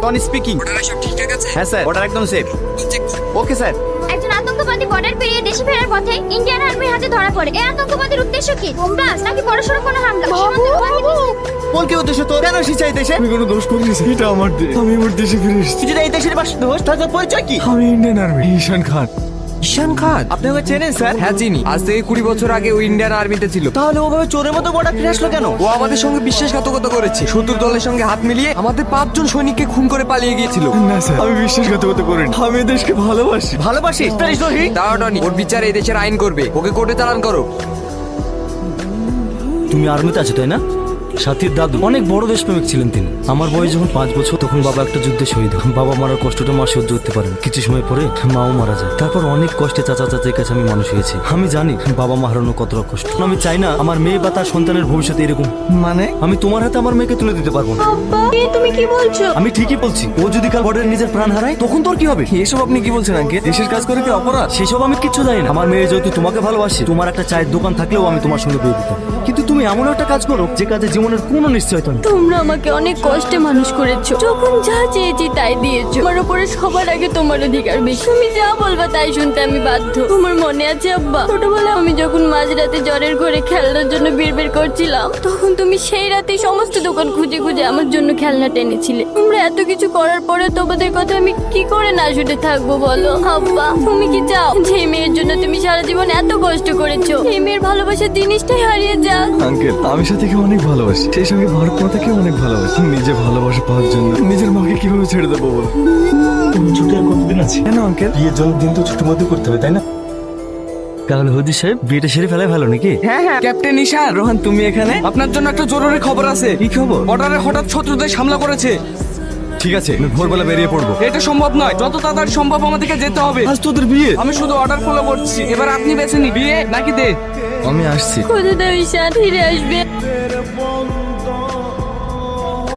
Tony speaking. সব ঠিকঠাক আছে? হ্যাঁ স্যার, অর্ডার একদম সেফ। Okay sir. একজন আতঙ্কবাদী বর্ডার পেরিয়ে দেশে ফেরার পথে ইন্ডিয়ান আর্মির হাতে ধরা পড়ে। এই আতঙ্কবাদীর উদ্দেশ্য কি? বোমব্লাস্ট নাকি বড়সড় কোনো হামলা? সীমান্তের বাহিনী- কোন কি উদ্দেশ্য তোর? কেন এসেছিস এই দেশে? আমি কোনো দোষ করিনি স্যার। এটা আমার দেশ, আমি আমার দেশে ফিরে এসেছি। তুই যদি এই দেশের বাসিন্দা হোস তাহলে তোর পরিচয় কি? আমি ইন্ডিয়ান আর্মি ঈশান খান। ঈশান খান? আপনি ওকে চেনেন স্যার? হ্যাঁ চিনি, আজ থেকে 20 বছর আগে ও ইন্ডিয়ান আর্মিতে ছিল। তাহলে ওভাবে চোরের মতো বর্ডার ফিরে আসলো কেন? ও আমাদের সঙ্গে বিশ্বাসঘাতকতা করেছে, শত্রু দলের সঙ্গে হাত মিলিয়ে আমাদের 5 জন সৈনিককে খুন করে পালিয়ে গিয়েছিল। না স্যার, আমি বিশ্বাসঘাতকতা করিনি। আমি এই দেশকে ভালোবাসি। ভালোবাসিস? দ্রোহী। দাঁড়াও টনি, ওর বিচার এই দেশের আইন করবে, ওকে কোর্টে চালান করো। তুমি আর্মিতে আছো তাই না? সাথীর দাদু অনেক বড় দেশপ্রেমিক ছিলেন তিনি। আমার বয়স যখন 5 বছর তখন বাবা একটা যুদ্ধে শহীদ হয়। বাবা মারার কষ্টটা মা সহ্য করতে পারেন। কিছু সময় পরে মাও মারা যায়। তারপর অনেক কষ্টে চাচা চাচির কাছে আমি মানুষ হয়েছি। আমি জানি বাবা মা হারানো কতটা কষ্ট। আমি চাই না আমার মেয়ে বা তার সন্তানের ভবিষ্যৎ এরকম। মানে? আমি তোমার হাতে আমার মেয়েকে তুলে দিতে পারবো না। আব্বা, তুমি কি বলছো? আমি ঠিকই বলছি। ও যদি কাল বর্ডারে নিজের প্রাণ হারায় তখন তোর কি হবে? এসব আপনি কি বলছেন আঙ্কেল? দেশের কাজ করে কি অপরাধ? সেসব আমি কিচ্ছু জানি না। আমার মেয়ে যেহেতু তোমাকে ভালোবাসে, তোমার একটা চায়ের দোকান থাকলেও আমি তোমার সঙ্গে বিয়ে দিতাম। কিন্তু তুমি এমন একটা কাজ করো যে কাজে জীবনের কোনো নিশ্চয়তা নেই। তোমরা আমাকে অনেক কষ্টে মানুষ করেছো, যখন যা চেয়েছি তাই দিয়েছো। আমার উপরে সবার আগে তোমার অধিকার বেশি। তুমি যা বলবা তাই শুনতে আমি বাধ্য। তোমার মনে আছে আব্বা, ছোটবেলায় আমি যখন মাঝরাতে জ্বরের ঘরে খেলনার জন্য বের করছিলাম, তখন তুমি সেই রাতেই সমস্ত দোকান খুঁজে খুঁজে আমার জন্য খেলনা টেনেছিলে। তোমরা এত কিছু করার পরে তোমাদের কথা আমি কি করে না শুনে থাকবো বলো? আব্বা, তুমি কি চাও যে এই মেয়ের জন্য তুমি সারা জীবন এত কষ্ট করেছো, এই মেয়ের ভালোবাসার জিনিসটাই হারিয়ে যাক? আঙ্কেল, আমি সাথীকে অনেক ভালোবাসি, সেই সঙ্গে ভারত মাতাকে অনেক ভালোবাসি। নিজে ভালোবাসা পাওয়ার জন্য নিজের মাকে কিভাবে ছেড়ে দেবো বল? ছুটি আর কতদিন আছে? কেন আঙ্কেল? বিয়ের জন্য দিন তো ছুটি মতো করতে হবে তাই না? তাহলে হদি সাহেব বিয়েটা সেরে ফেলাই ভালো নাকি? হ্যাঁ হ্যাঁ, ক্যাপ্টেন ঈশান। রোহান, তুমি এখানে? আপনার জন্য একটা জরুরি খবর আছে। কি খবর? বর্ডারে হঠাৎ শত্রুদের হামলা করেছে। ঠিক আছে, আমি ভোরবেলা বেরিয়ে পড়বো। এটা সম্ভব নয়, যত তাড়াতাড়ি সম্ভব আমাদেরকে যেতে হবে। আজ তোদের বিয়ে। আমি শুধু অর্ডার ফলো করছি, এবার আপনি বেছে নিন, বিয়ে নাকি দে। আমি আসছি। খোদা ঈশান ফিরে আসবে।